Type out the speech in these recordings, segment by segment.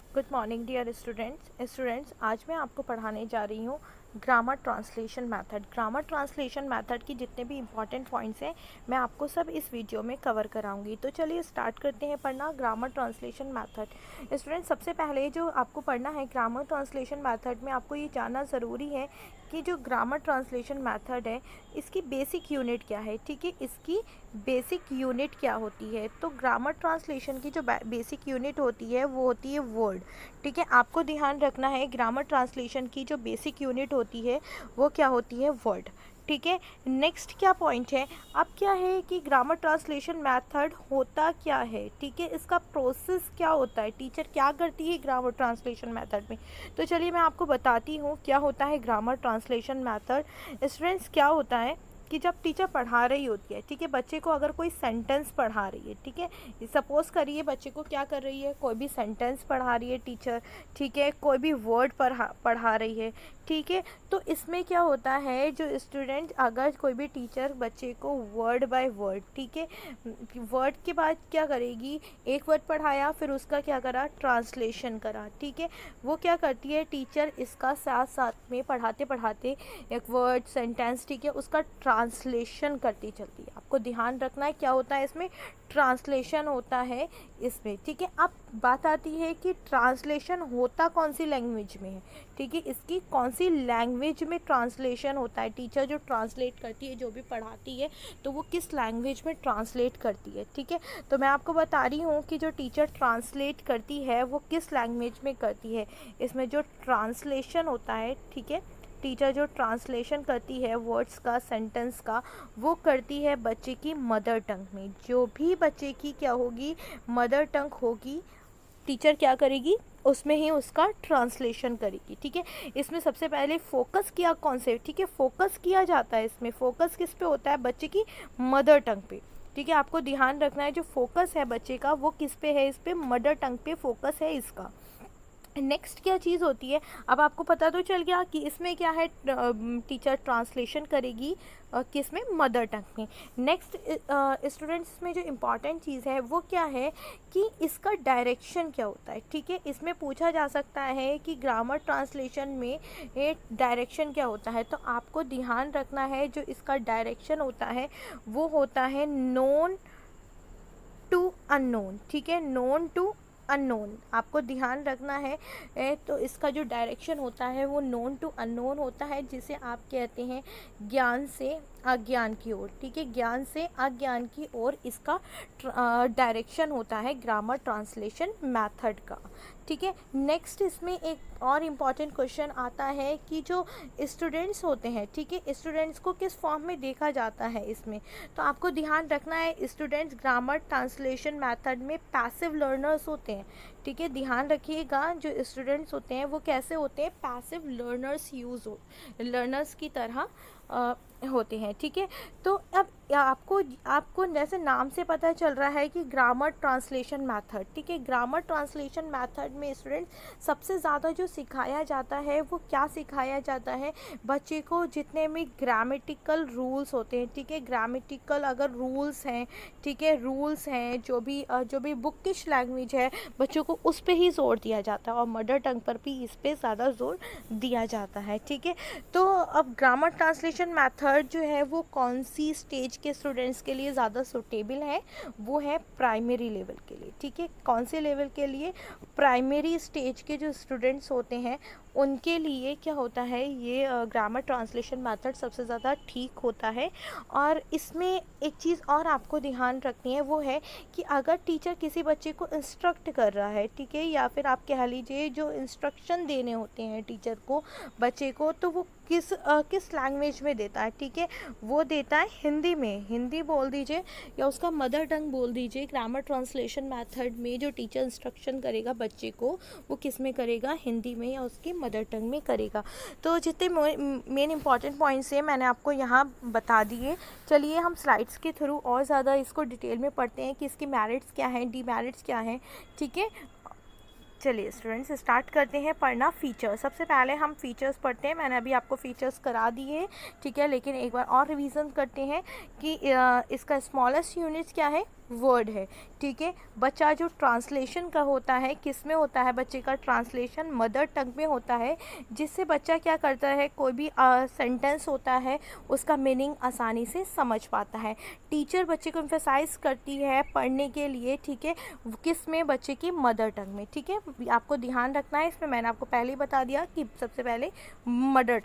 Good morning dear students आज मैं आपको पढ़ाने जा रही हूँ grammar translation method. Grammar translation method की जितने भी इम्पॉर्टेंट पॉइंट्स हैं मैं आपको सब इस वीडियो में कवर कराऊंगी। तो चलिए स्टार्ट करते हैं पढ़ना ग्रामर ट्रांसलेशन मेथड। स्टूडेंट्स, सबसे पहले जो आपको पढ़ना है ग्रामर ट्रांसलेशन मेथड में, आपको ये जानना ज़रूरी है कि जो ग्रामर ट्रांसलेशन मेथड है इसकी बेसिक यूनिट क्या है। ठीक है, इसकी बेसिक यूनिट क्या होती है? तो ग्रामर ट्रांसलेशन की जो बेसिक यूनिट होती है वो होती है वर्ड। ठीक है, आपको ध्यान रखना है ग्रामर ट्रांसलेशन की जो बेसिक यूनिट होती है वो क्या होती है? वर्ड। ठीक है, नेक्स्ट क्या पॉइंट है? अब क्या है कि ग्रामर ट्रांसलेशन मेथड होता क्या है? ठीक है, इसका प्रोसेस क्या होता है, टीचर क्या करती है ग्रामर ट्रांसलेशन मेथड में। तो चलिए मैं आपको बताती हूँ क्या होता है ग्रामर ट्रांसलेशन मेथड। स्टूडेंट्स, क्या होता है कि जब टीचर पढ़ा रही होती है, ठीक है, बच्चे को अगर कोई सेंटेंस पढ़ा रही है, ठीक है, सपोज़ करिए बच्चे को क्या कर रही है, कोई भी सेंटेंस पढ़ा रही है टीचर, ठीक है, कोई भी वर्ड पढ़ा रही है, ठीक है। तो इसमें क्या होता है, जो स्टूडेंट, अगर कोई भी टीचर बच्चे को वर्ड बाय वर्ड, ठीक है, वर्ड के बाद क्या करेगी, एक वर्ड पढ़ाया फिर उसका क्या करा, ट्रांसलेशन करा, ठीक है। वो क्या करती है टीचर, इसका साथ साथ में पढ़ाते पढ़ाते एक वर्ड सेंटेंस, ठीक है, उसका ट्रांसलेशन करती चलती है। आपको ध्यान रखना है क्या होता है इसमें, ट्रांसलेशन होता है इसमें। ठीक है, अब बात आती है कि ट्रांसलेशन होता कौन सी लैंग्वेज में है। ठीक है, इसकी कौन सी लैंग्वेज में ट्रांसलेशन होता है, टीचर जो ट्रांसलेट करती है, जो भी पढ़ाती है, तो वो किस लैंग्वेज में ट्रांसलेट करती है। ठीक है, तो मैं आपको बता रही हूँ कि जो टीचर ट्रांसलेट करती है वो किस लैंग्वेज में करती है। इसमें जो ट्रांसलेशन होता है, ठीक है, टीचर जो ट्रांसलेशन करती है वर्ड्स का, सेंटेंस का, वो करती है बच्चे की मदर टंग में। जो भी बच्चे की क्या होगी, मदर टंग होगी, टीचर क्या करेगी, उसमें ही उसका ट्रांसलेशन करेगी। ठीक है, इसमें सबसे पहले फोकस किया कौन से, ठीक है, फोकस किया जाता है इसमें, फोकस किस पे होता है, बच्चे की मदर टंग पे। ठीक है, आपको ध्यान रखना है जो फोकस है बच्चे का वो किस पे है, इस पे मदर टंग पे फोकस है इसका। नेक्स्ट क्या चीज़ होती है, अब आपको पता तो चल गया कि इसमें क्या है, टीचर ट्रांसलेशन करेगी किस में, मदर टंग में। नेक्स्ट स्टूडेंट्स में जो इम्पॉर्टेंट चीज़ है वो क्या है कि इसका डायरेक्शन क्या होता है। ठीक है, इसमें पूछा जा सकता है कि ग्रामर ट्रांसलेशन में डायरेक्शन क्या होता है। तो आपको ध्यान रखना है जो इसका डायरेक्शन होता है वो होता है नोन टू अननोन। ठीक है, नोन टू अननोन, आपको ध्यान रखना है। तो इसका जो डायरेक्शन होता है वो नोन टू अननोन होता है, जिसे आप कहते हैं ज्ञान से अज्ञान की ओर। ठीक है, ज्ञान से अज्ञान की ओर इसका डायरेक्शन होता है ग्रामर ट्रांसलेशन मेथड का। ठीक है, नेक्स्ट इसमें एक और इम्पॉर्टेंट क्वेश्चन आता है कि जो स्टूडेंट्स होते हैं, ठीक है, स्टूडेंट्स को किस फॉर्म में देखा जाता है इसमें। तो आपको ध्यान रखना है स्टूडेंट्स ग्रामर ट्रांसलेशन मेथड में पैसिव लर्नर्स होते हैं। ठीक है, ध्यान रखिएगा जो स्टूडेंट्स होते हैं वो कैसे होते हैं, पैसिव लर्नर्स की तरह होते हैं। ठीक है, तो अब आपको जैसे नाम से पता चल रहा है कि ग्रामर ट्रांसलेशन मेथड, ठीक है, ग्रामर ट्रांसलेशन मेथड में स्टूडेंट सबसे ज़्यादा जो सिखाया जाता है वो क्या सिखाया जाता है, बच्चे को जितने भी ग्रामेटिकल रूल्स होते हैं, ठीक है, ग्रामेटिकल अगर रूल्स हैं, ठीक है, रूल्स हैं, जो भी बुकिश लैंग्वेज है, बच्चों को उस पर ही जोर दिया जाता है और मदर टंग पर भी इस पर ज़्यादा जोर दिया जाता है। ठीक है, तो अब ग्रामर ट्रांसलेशन मेथड जो है वो कौन सी स्टेज के स्टूडेंट्स के लिए ज़्यादा सूटेबल है, वो है प्राइमरी लेवल के लिए। ठीक है, कौन से लेवल के लिए, प्राइमरी स्टेज के जो स्टूडेंट्स होते हैं उनके लिए क्या होता है, ये ग्रामर ट्रांसलेशन मेथड सबसे ज़्यादा ठीक होता है। और इसमें एक चीज़ और आपको ध्यान रखनी है वो है कि अगर टीचर किसी बच्चे को इंस्ट्रक्ट कर रहा है, ठीक है, या फिर आप कह लीजिए जो इंस्ट्रक्शन देने होते हैं टीचर को बच्चे को, तो वो किस लैंग्वेज में देता है, ठीक है, वो देता है हिंदी में, हिंदी बोल दीजिए या उसका मदर टंग बोल दीजिए। ग्रामर ट्रांसलेशन मेथड में जो टीचर इंस्ट्रक्शन करेगा बच्चे को वो किस में करेगा, हिंदी में या उसकी मदर टंग में करेगा। तो जितने मेन इंपॉर्टेंट पॉइंट्स हैं मैंने आपको यहाँ बता दिए। चलिए हम स्लाइड्स के थ्रू और ज़्यादा इसको डिटेल में पढ़ते हैं कि इसके मेरिट्स क्या हैं, डीमेरिट्स क्या हैं। ठीक है, चलिए स्टूडेंट्स स्टार्ट करते हैं पढ़ना फीचर्स। सबसे पहले हम फीचर्स पढ़ते हैं, मैंने अभी आपको फीचर्स करा दिए, ठीक है, लेकिन एक बार और रिवीजन करते हैं कि इसका स्मॉलेस्ट यूनिट क्या है, वर्ड है, ठीक है। बच्चा जो ट्रांसलेशन का होता है, किस में होता है बच्चे का ट्रांसलेशन, मदर टंग में होता है, जिससे बच्चा क्या करता है, कोई भी सेंटेंस होता है उसका मीनिंग आसानी से समझ पाता है। टीचर बच्चे को एम्फेसाइज करती है पढ़ने के लिए, ठीक है, किस में, बच्चे की मदर टंग में, ठीक है। आपको ध्यान रखना है इसमें, मैंने आपको पहले ही बता दिया कि सबसे पहले मदर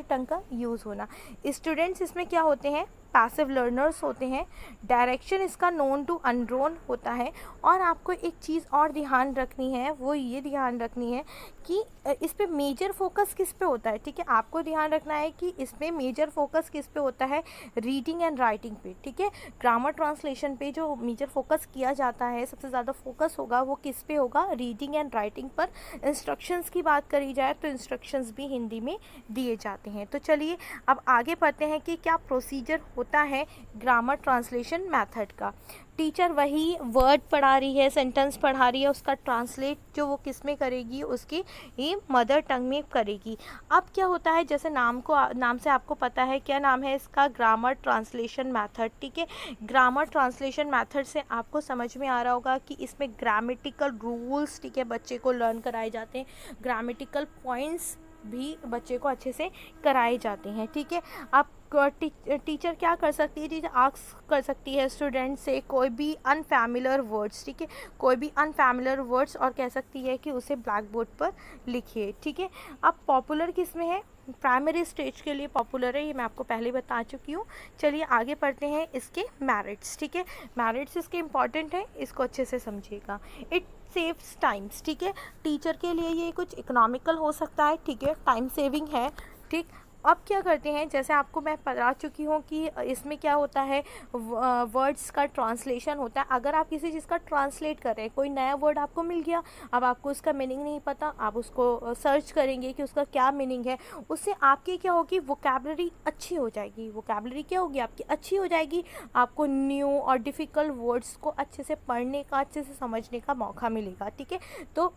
टंग का यूज़ होना। स्टूडेंट्स इसमें क्या होते हैं, पैसिव लर्नर्स होते हैं। डायरेक्शन इसका नोन टू अननोन होता है। और आपको एक चीज़ और ध्यान रखनी है, वो ये ध्यान रखनी है कि इस पे मेजर फोकस किस पे होता है, ठीक है। आपको ध्यान रखना है कि इसमें मेजर फोकस किस पे होता है, रीडिंग एंड राइटिंग पे, ठीक है। ग्रामर ट्रांसलेशन पे जो मेजर फोकस किया जाता है, सबसे ज़्यादा फोकस होगा वो किस पे होगा, रीडिंग एंड राइटिंग पर। इंस्ट्रक्शंस की बात करी जाए तो इंस्ट्रक्शंस भी हिंदी में दिए जाते हैं। तो चलिए अब आगे पढ़ते हैं कि क्या प्रोसीजर होता है ग्रामर ट्रांसलेशन मेथड का। टीचर वही वर्ड पढ़ा रही है, सेंटेंस पढ़ा रही है, उसका ट्रांसलेट जो वो किस में करेगी, उसकी ये मदर टंग में करेगी। अब क्या होता है, जैसे नाम से आपको पता है, क्या नाम है इसका, ग्रामर ट्रांसलेशन मेथड, ठीक है। ग्रामर ट्रांसलेशन मेथड से आपको समझ में आ रहा होगा कि इसमें ग्रामेटिकल रूल्स, ठीक है, बच्चे को लर्न कराए जाते हैं। ग्रामेटिकल पॉइंट्स भी बच्चे को अच्छे से कराए जाते हैं, ठीक है। आप टीचर क्या कर सकती है, टीचर आस्क कर सकती है स्टूडेंट से कोई भी अनफैमिलियर वर्ड्स, ठीक है, कोई भी अनफैमिलियर वर्ड्स, और कह सकती है कि उसे ब्लैक बोर्ड पर लिखिए, ठीक है। अब पॉपुलर किस में है, प्राइमरी स्टेज के लिए पॉपुलर है, ये मैं आपको पहले बता चुकी हूँ। चलिए आगे पढ़ते हैं इसके मेरिट्स, ठीक है। मेरिट्स इसके इंपॉर्टेंट है, इसको अच्छे से समझिएगा। इट सेव्स टाइम्स, ठीक है, टीचर के लिए ये कुछ इकोनॉमिकल हो सकता है, ठीक है, टाइम सेविंग है, ठीक। अब क्या करते हैं, जैसे आपको मैं बता चुकी हूँ कि इसमें क्या होता है, वर्ड्स का ट्रांसलेशन होता है। अगर आप किसी चीज़ का ट्रांसलेट कर रहे हैं, कोई नया वर्ड आपको मिल गया, अब आपको उसका मीनिंग नहीं पता, आप उसको सर्च करेंगे कि उसका क्या मीनिंग है, उससे आपकी क्या होगी, वोकैबलरी अच्छी हो जाएगी। वोकैबलरी क्या होगी, आपकी अच्छी हो जाएगी। आपको न्यू और डिफ़िकल्ट वर्ड्स को अच्छे से पढ़ने का, अच्छे से समझने का मौका मिलेगा, ठीक है। तो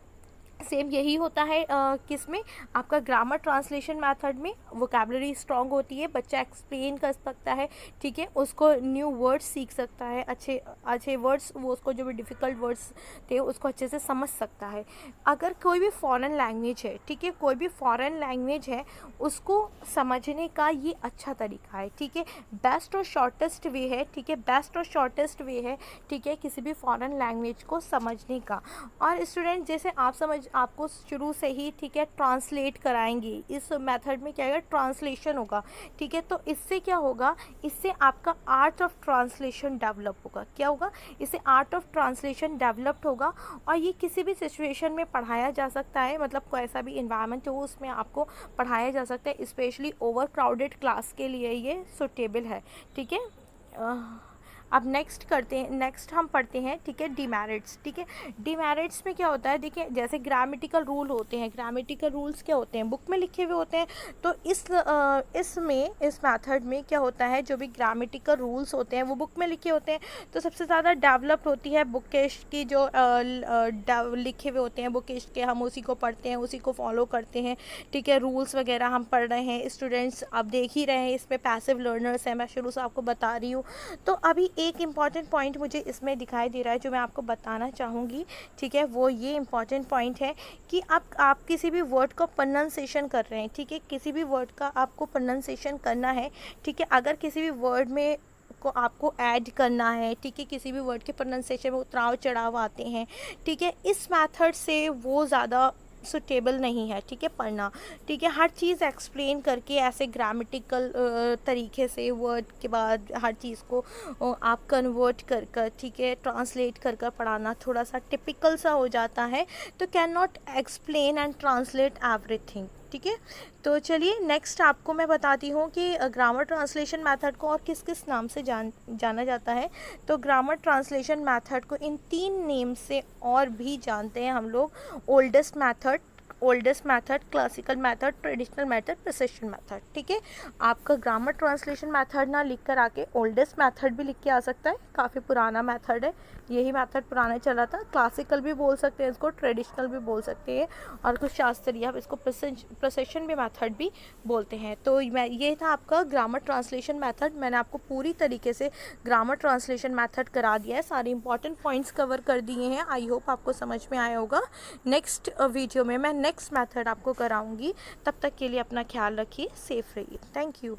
सेम यही होता है किस में, आपका ग्रामर ट्रांसलेशन मेथड में वोकैबलरी स्ट्रांग होती है, बच्चा एक्सप्लेन कर सकता है, ठीक है, उसको न्यू वर्ड्स सीख सकता है, अच्छे अच्छे वर्ड्स, वो उसको जो भी डिफ़िकल्ट वर्ड्स थे उसको अच्छे से समझ सकता है। अगर कोई भी फॉरेन लैंग्वेज है, ठीक है, कोई भी फॉरेन लैंग्वेज है, उसको समझने का ये अच्छा तरीका है, ठीक है। बेस्ट और शॉर्टेस्ट वे है, ठीक है, बेस्ट और शॉर्टेस्ट वे है, ठीक है, किसी भी फॉरेन लैंग्वेज को समझने का। और स्टूडेंट जैसे आपको शुरू से ही, ठीक है, ट्रांसलेट कराएंगे, इस मेथड में क्या होगा, ट्रांसलेशन होगा, ठीक है। तो इससे क्या होगा, इससे आपका आर्ट ऑफ ट्रांसलेशन डेवलप होगा। क्या होगा, इससे आर्ट ऑफ ट्रांसलेशन डेवलप्ड होगा, और ये किसी भी सिचुएशन में पढ़ाया जा सकता है, मतलब कोई ऐसा भी इन्वायरमेंट हो उसमें आपको पढ़ाया जा सकता है। स्पेशली ओवर क्राउडेड क्लास के लिए ये सूटेबल है, ठीक है। अब नेक्स्ट हम पढ़ते हैं, ठीक है, डिमेरिट्स, ठीक है। डिमेरिट्स में क्या होता है, देखिए जैसे ग्रामेटिकल रूल होते हैं, ग्रामेटिकल रूल्स क्या होते हैं, बुक में लिखे हुए होते हैं। तो इस मेथड में क्या होता है, जो भी ग्रामेटिकल रूल्स होते हैं वो बुक में लिखे होते हैं। तो सबसे ज़्यादा डेवलप्ड होती है बुकेश की, जो लिखे हुए होते हैं बुकेश के, हम उसी को पढ़ते हैं, उसी को फॉलो करते हैं, ठीक है। रूल्स वगैरह हम पढ़ रहे हैं, स्टूडेंट्स आप देख ही रहे हैं, इसमें पैसिव लर्नर्स हैं, मैं शुरू से आपको बता रही हूँ। तो अभी एक इम्पॉर्टेंट पॉइंट मुझे इसमें दिखाई दे रहा है जो मैं आपको बताना चाहूँगी, ठीक है, वो ये इम्पॉर्टेंट पॉइंट है कि आप किसी भी वर्ड का प्रोनाउंसिएशन कर रहे हैं, ठीक है, किसी भी वर्ड का आपको प्रोनाउंसिएशन करना है, ठीक है। अगर किसी भी वर्ड में को आपको ऐड करना है, ठीक है, किसी भी वर्ड के प्रोनाउंसिएशन में उतराव चढ़ाव आते हैं, ठीक है, इस मेथड से वो ज़्यादा सुटेबल नहीं है, ठीक है, पढ़ना, ठीक है। हर चीज़ एक्सप्लेन करके ऐसे ग्रामेटिकल तरीके से वर्ड के बाद हर चीज़ को आप कन्वर्ट कर कर, ठीक है, ट्रांसलेट कर कर पढ़ाना थोड़ा सा टिपिकल सा हो जाता है। तो can not explain and translate everything, ठीक है। तो चलिए नेक्स्ट आपको मैं बताती हूँ कि ग्रामर ट्रांसलेशन मेथड को और किस किस नाम से जाना जाता है। तो ग्रामर ट्रांसलेशन मेथड को इन 3 नेम से और भी जानते हैं हम लोग। Oldest method, oldest method, classical method, traditional method, precision method. ठीक है, आपका ग्रामर ट्रांसलेशन मैथड ना लिख कर आके ओल्डेस्ट मैथड भी लिख के आ सकता है, काफ़ी पुराना मैथड है, यही मैथड पुराने चला था। क्लासिकल भी बोल सकते हैं इसको, ट्रेडिशनल भी बोल सकते हैं, और कुछ शास्त्रीय आप इसको प्रिसिशन भी मैथड भी बोलते हैं। तो ये था आपका ग्रामर ट्रांसलेशन मैथड। मैंने आपको पूरी तरीके से ग्रामर ट्रांसलेशन मैथड करा दिया है, सारे इंपॉर्टेंट पॉइंट्स कवर कर दिए हैं। आई होप आपको समझ में आया होगा। नेक्स्ट वीडियो में मैं नेक्स्ट मेथड आपको कराऊंगी। तब तक के लिए अपना ख्याल रखिए, सेफ रहिए। Thank you.